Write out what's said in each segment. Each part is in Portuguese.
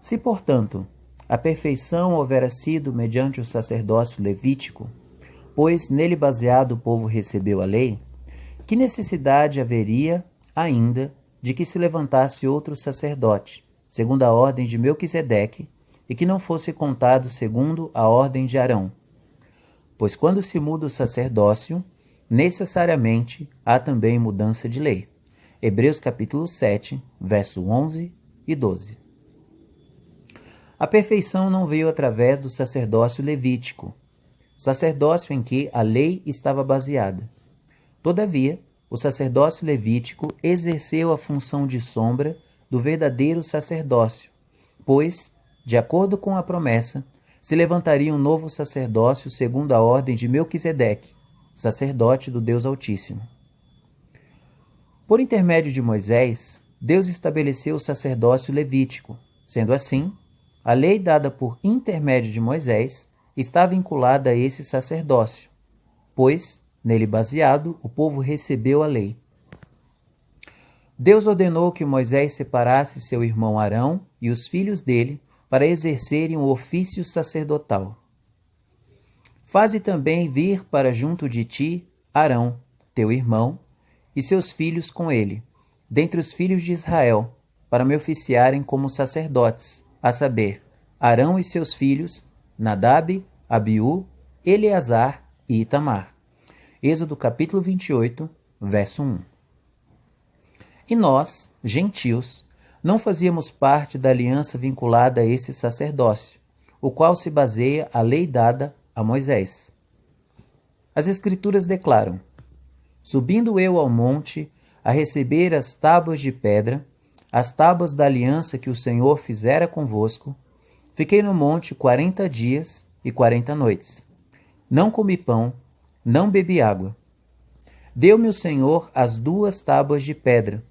Se, portanto, a perfeição houvera sido mediante o sacerdócio levítico, pois nele baseado o povo recebeu a lei, que necessidade haveria ainda de que se levantasse outro sacerdote, segundo a ordem de Melquisedeque, e que não fosse contado segundo a ordem de Arão? Pois quando se muda o sacerdócio, necessariamente há também mudança de lei. Hebreus capítulo 7, verso 11 e 12. A perfeição não veio através do sacerdócio levítico, sacerdócio em que a lei estava baseada. Todavia, o sacerdócio levítico exerceu a função de sombra do verdadeiro sacerdócio, pois, de acordo com a promessa, se levantaria um novo sacerdócio segundo a ordem de Melquisedeque, sacerdote do Deus Altíssimo. Por intermédio de Moisés, Deus estabeleceu o sacerdócio levítico. Sendo assim, a lei dada por intermédio de Moisés está vinculada a esse sacerdócio, pois, nele baseado, o povo recebeu a lei. Deus ordenou que Moisés separasse seu irmão Arão e os filhos dele para exercerem o ofício sacerdotal. Faze também vir para junto de ti Arão, teu irmão, e seus filhos com ele, dentre os filhos de Israel, para me oficiarem como sacerdotes, a saber, Arão e seus filhos, Nadab, Abiú, Eleazar e Itamar. Êxodo capítulo 28, verso 1. E nós, gentios, não fazíamos parte da aliança vinculada a esse sacerdócio, o qual se baseia a lei dada a Moisés. As Escrituras declaram: subindo eu ao monte a receber as tábuas de pedra, as tábuas da aliança que o Senhor fizera convosco, fiquei no monte 40 dias e 40 noites. Não comi pão, não bebi água. Deu-me o Senhor as 2 tábuas de pedra,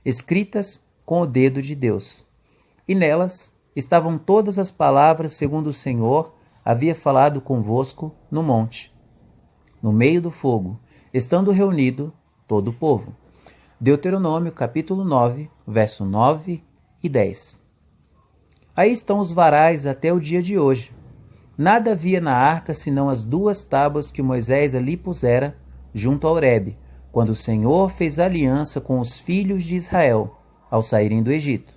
escritas com o dedo de Deus. E nelas estavam todas as palavras segundo o Senhor havia falado convosco no monte, no meio do fogo, estando reunido todo o povo. Deuteronômio capítulo 9, verso 9 e 10. Aí estão os varais até o dia de hoje. Nada havia na arca senão as 2 tábuas que Moisés ali pusera junto a Horebe, quando o Senhor fez aliança com os filhos de Israel, ao saírem do Egito.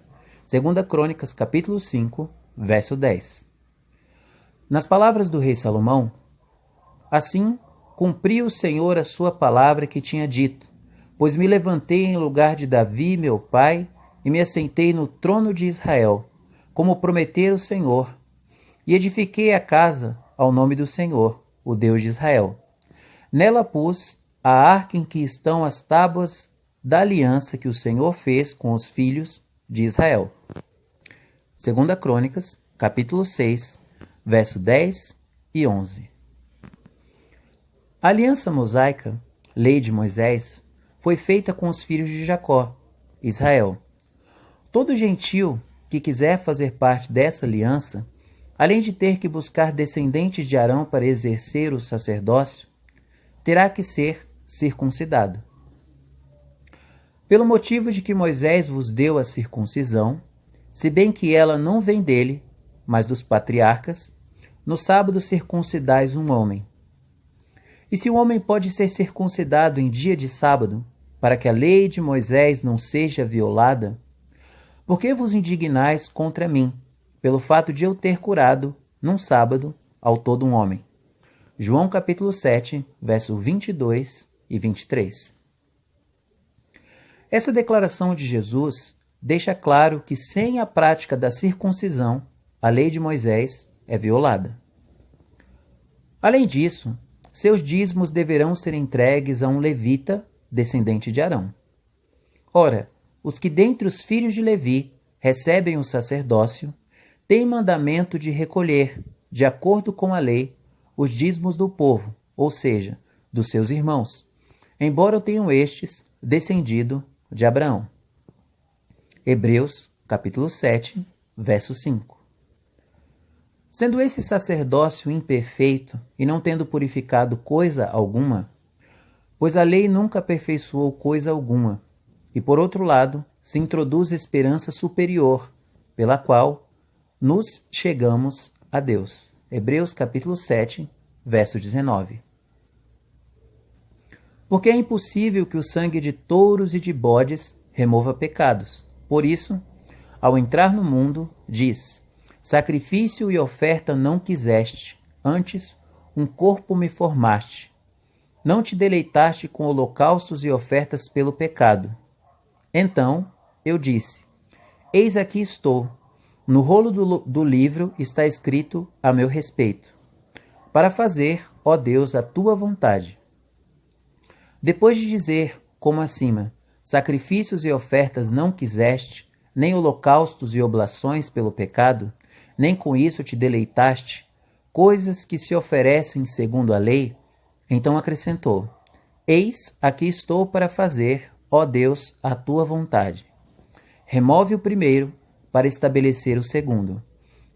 2 Crônicas capítulo 5, verso 10. Nas palavras do rei Salomão, assim cumpriu o Senhor a sua palavra que tinha dito, pois me levantei em lugar de Davi, meu pai, e me assentei no trono de Israel, como prometera o Senhor, e edifiquei a casa ao nome do Senhor, o Deus de Israel. Nela pus a arca em que estão as tábuas da aliança que o Senhor fez com os filhos de Israel. 2 Crônicas, capítulo 6, verso 10 e 11. A aliança mosaica, lei de Moisés, foi feita com os filhos de Jacó, Israel. Todo gentio que quiser fazer parte dessa aliança, além de ter que buscar descendentes de Arão para exercer o sacerdócio, terá que ser circuncidado. Pelo motivo de que Moisés vos deu a circuncisão, se bem que ela não vem dele, mas dos patriarcas, no sábado circuncidais um homem. E se um homem pode ser circuncidado em dia de sábado, para que a lei de Moisés não seja violada, por que vos indignais contra mim, pelo fato de eu ter curado, num sábado, ao todo um homem? João capítulo 7, verso 22 e 23. Essa declaração de Jesus deixa claro que sem a prática da circuncisão, a lei de Moisés é violada. Além disso, seus dízimos deverão ser entregues a um levita, descendente de Arão. Ora, os que dentre os filhos de Levi recebem o sacerdócio, têm mandamento de recolher, de acordo com a lei, os dízimos do povo, ou seja, dos seus irmãos, embora tenham estes descendido de Abraão. Hebreus, capítulo 7, verso 5. Sendo esse sacerdócio imperfeito e não tendo purificado coisa alguma, pois a lei nunca aperfeiçoou coisa alguma, e por outro lado, se introduz esperança superior, pela qual nos chegamos a Deus. Hebreus capítulo 7, verso 19. Porque é impossível que o sangue de touros e de bodes remova pecados. Por isso, ao entrar no mundo, diz: sacrifício e oferta não quiseste, antes um corpo me formaste. Não te deleitaste com holocaustos e ofertas pelo pecado. Então eu disse: eis aqui estou. No rolo do livro está escrito a meu respeito, para fazer, ó Deus, a tua vontade. Depois de dizer, como acima, sacrifícios e ofertas não quiseste, nem holocaustos e oblações pelo pecado, nem com isso te deleitaste, coisas que se oferecem segundo a lei, então acrescentou: eis, aqui estou para fazer, ó Deus, a tua vontade. Remove o primeiro, para estabelecer o segundo.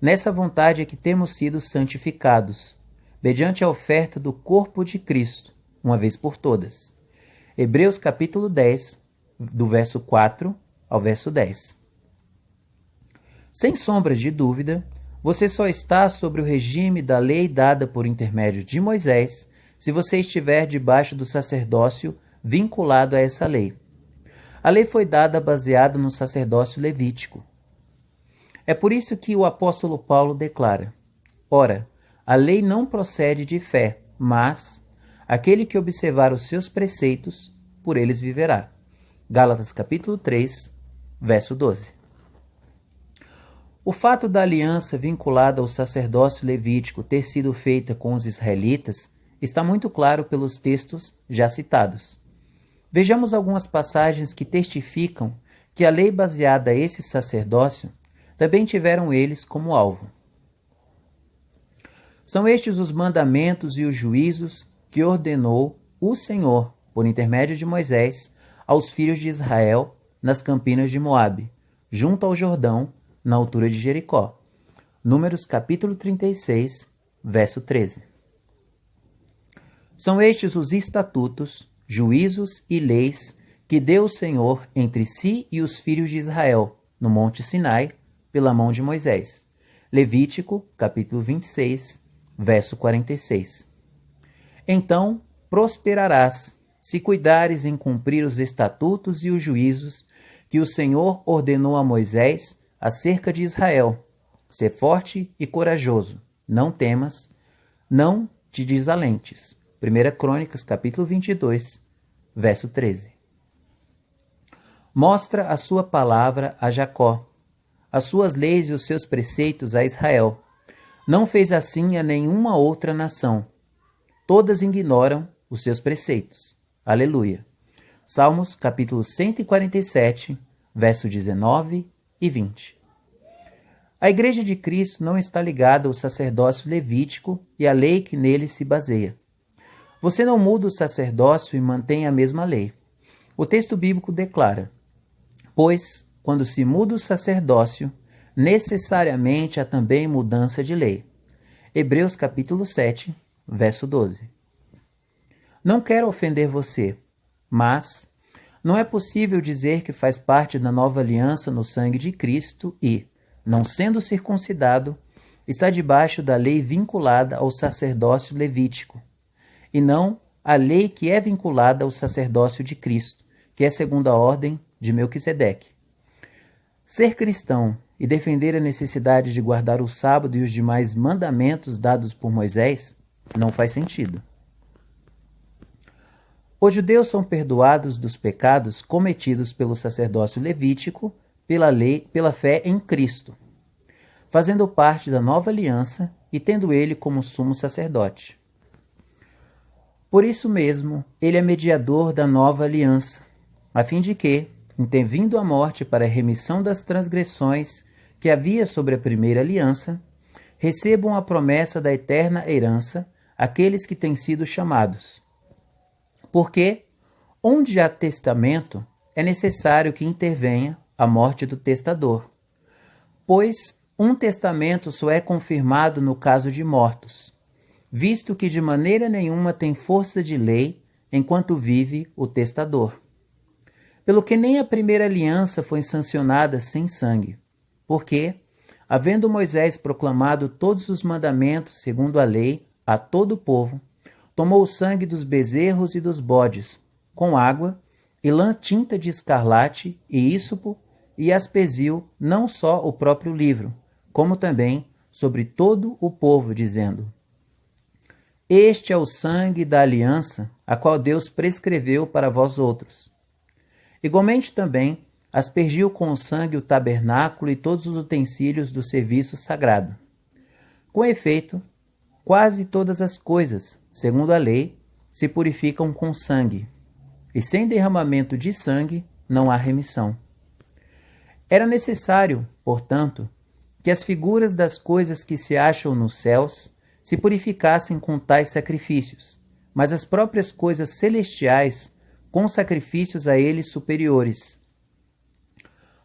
Nessa vontade é que temos sido santificados, mediante a oferta do corpo de Cristo, uma vez por todas. Hebreus capítulo 10, do verso 4 ao verso 10. Sem sombras de dúvida, você só está sobre o regime da lei dada por intermédio de Moisés, se você estiver debaixo do sacerdócio vinculado a essa lei. A lei foi dada baseada no sacerdócio levítico. É por isso que o apóstolo Paulo declara: ora, a lei não procede de fé, mas aquele que observar os seus preceitos, por eles viverá. Gálatas capítulo 3, verso 12. O fato da aliança vinculada ao sacerdócio levítico ter sido feita com os israelitas está muito claro pelos textos já citados. Vejamos algumas passagens que testificam que a lei baseada a esse sacerdócio também tiveram eles como alvo. São estes os mandamentos e os juízos que ordenou o Senhor, por intermédio de Moisés, aos filhos de Israel nas campinas de Moabe, junto ao Jordão, na altura de Jericó. Números capítulo 36, verso 13. São estes os estatutos, juízos e leis que deu o Senhor entre si e os filhos de Israel, no Monte Sinai, pela mão de Moisés. Levítico, capítulo 26, verso 46. Então prosperarás, se cuidares em cumprir os estatutos e os juízos que o Senhor ordenou a Moisés acerca de Israel. Sê forte e corajoso, não temas, não te desalentes. 1 Crônicas, capítulo 22, verso 13. Mostra a sua palavra a Jacó, as suas leis e os seus preceitos a Israel. Não fez assim a nenhuma outra nação. Todas ignoram os seus preceitos. Aleluia. Salmos, capítulo 147, verso 19 e 20. A Igreja de Cristo não está ligada ao sacerdócio levítico e à lei que nele se baseia. Você não muda o sacerdócio e mantém a mesma lei. O texto bíblico declara: pois, quando se muda o sacerdócio, necessariamente há também mudança de lei. Hebreus capítulo 7, verso 12. Não quero ofender você, mas não é possível dizer que faz parte da nova aliança no sangue de Cristo e, não sendo circuncidado, está debaixo da lei vinculada ao sacerdócio levítico, e não a lei que é vinculada ao sacerdócio de Cristo, que é segundo a ordem de Melquisedeque. Ser cristão e defender a necessidade de guardar o sábado e os demais mandamentos dados por Moisés não faz sentido. Os judeus são perdoados dos pecados cometidos pelo sacerdócio levítico, pela lei, pela fé em Cristo, fazendo parte da nova aliança e tendo ele como sumo sacerdote. Por isso mesmo, ele é mediador da nova aliança, a fim de que, intervindo a morte para a remissão das transgressões que havia sobre a primeira aliança, recebam a promessa da eterna herança aqueles que têm sido chamados. Porque, onde há testamento, é necessário que intervenha a morte do testador, pois um testamento só é confirmado no caso de mortos, visto que de maneira nenhuma tem força de lei enquanto vive o testador. Pelo que nem a primeira aliança foi sancionada sem sangue, porque, havendo Moisés proclamado todos os mandamentos segundo a lei a todo o povo, tomou o sangue dos bezerros e dos bodes, com água e lã tinta de escarlate e ísopo, e aspergiu não só o próprio livro, como também sobre todo o povo, dizendo: Este é o sangue da aliança, a qual Deus prescreveu para vós outros. Igualmente também aspergiu com o sangue o tabernáculo e todos os utensílios do serviço sagrado. Com efeito, quase todas as coisas, segundo a lei, se purificam com sangue, e sem derramamento de sangue não há remissão. Era necessário, portanto, que as figuras das coisas que se acham nos céus se purificassem com tais sacrifícios, mas as próprias coisas celestiais com sacrifícios a eles superiores.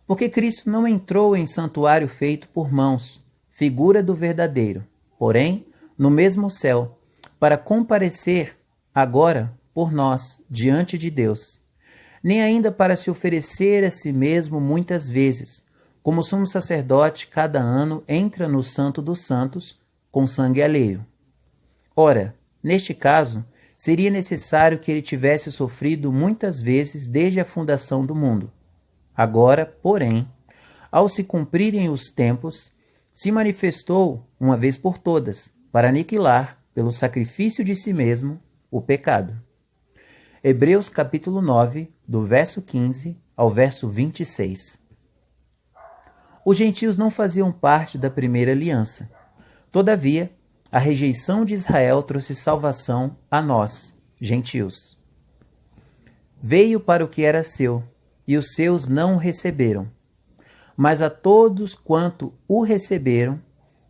Porque Cristo não entrou em santuário feito por mãos, figura do verdadeiro, porém, no mesmo céu, para comparecer agora por nós diante de Deus, nem ainda para se oferecer a si mesmo muitas vezes, como o sumo sacerdote cada ano entra no Santo dos Santos com sangue alheio. Ora, neste caso, seria necessário que ele tivesse sofrido muitas vezes desde a fundação do mundo. Agora, porém, ao se cumprirem os tempos, se manifestou, uma vez por todas, para aniquilar, pelo sacrifício de si mesmo, o pecado. Hebreus capítulo 9, do verso 15 ao verso 26. Os gentios não faziam parte da primeira aliança. Todavia, a rejeição de Israel trouxe salvação a nós, gentios. Veio para o que era seu, e os seus não o receberam. Mas a todos quanto o receberam,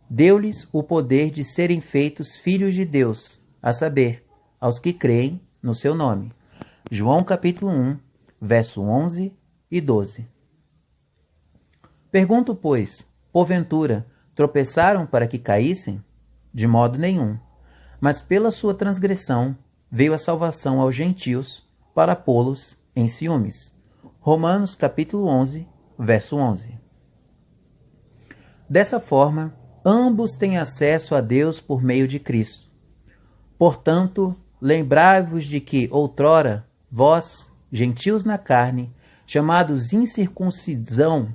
deu-lhes o poder de serem feitos filhos de Deus, a saber, aos que creem no seu nome. João capítulo 1, verso 11 e 12. Pergunto, pois, porventura, tropeçaram para que caíssem? De modo nenhum. Mas pela sua transgressão veio a salvação aos gentios, para pô-los em ciúmes. Romanos capítulo 11, verso 11. Dessa forma, ambos têm acesso a Deus por meio de Cristo. Portanto, lembrai-vos de que, outrora, vós, gentios na carne, chamados incircuncisão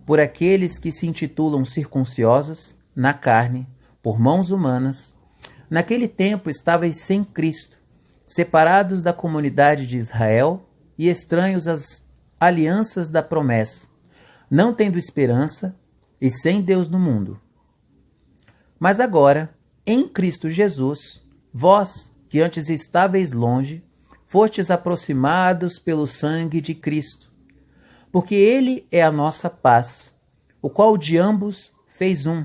por aqueles que se intitulam circunciosos, na carne, por mãos humanas, naquele tempo estáveis sem Cristo, separados da comunidade de Israel e estranhos às alianças da promessa, não tendo esperança e sem Deus no mundo. Mas agora, em Cristo Jesus, vós, que antes estáveis longe, fostes aproximados pelo sangue de Cristo, porque Ele é a nossa paz, o qual de ambos fez um,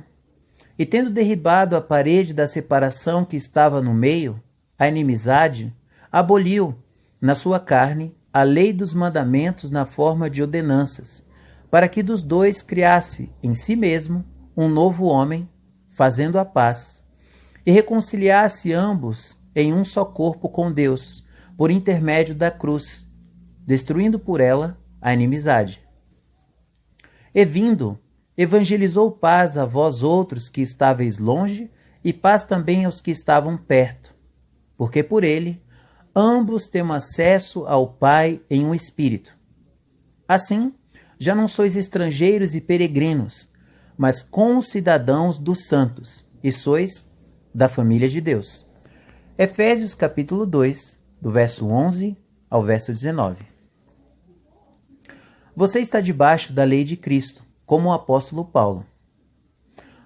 e tendo derribado a parede da separação que estava no meio, a inimizade, aboliu, na sua carne, a lei dos mandamentos na forma de ordenanças, para que dos dois criasse em si mesmo um novo homem, fazendo a paz, e reconciliasse ambos em um só corpo com Deus, por intermédio da cruz, destruindo por ela a inimizade. E vindo, evangelizou paz a vós outros que estáveis longe, e paz também aos que estavam perto, porque por ele ambos temos acesso ao Pai em um Espírito. Assim, já não sois estrangeiros e peregrinos, mas concidadãos dos santos, e sois da família de Deus. Efésios capítulo 2, do verso 11 ao verso 19. Você está debaixo da lei de Cristo, como o apóstolo Paulo.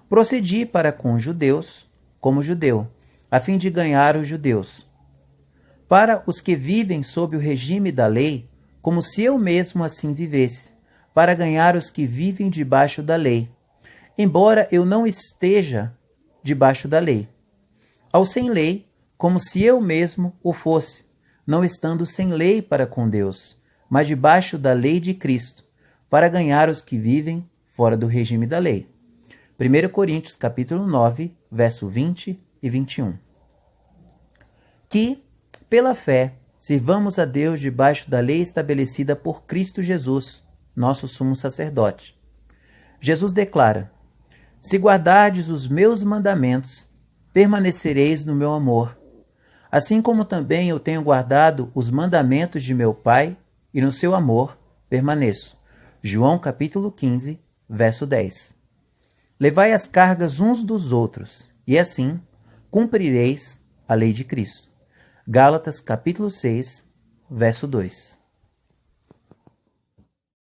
Procedi para com os judeus, como judeu, a fim de ganhar os judeus. Para os que vivem sob o regime da lei, como se eu mesmo assim vivesse, para ganhar os que vivem debaixo da lei, embora eu não esteja debaixo da lei. Ao sem lei, como se eu mesmo o fosse, não estando sem lei para com Deus, mas debaixo da lei de Cristo, para ganhar os que vivem fora do regime da lei. 1 Coríntios capítulo 9, verso 20 e 21. Que, pela fé, sirvamos a Deus debaixo da lei estabelecida por Cristo Jesus, nosso sumo sacerdote. Jesus declara: Se guardardes os meus mandamentos, permanecereis no meu amor, assim como também eu tenho guardado os mandamentos de meu Pai, e no seu amor permaneço. João capítulo 15, verso 10. Levai as cargas uns dos outros, e assim cumprireis a lei de Cristo. Gálatas capítulo 6, verso 2.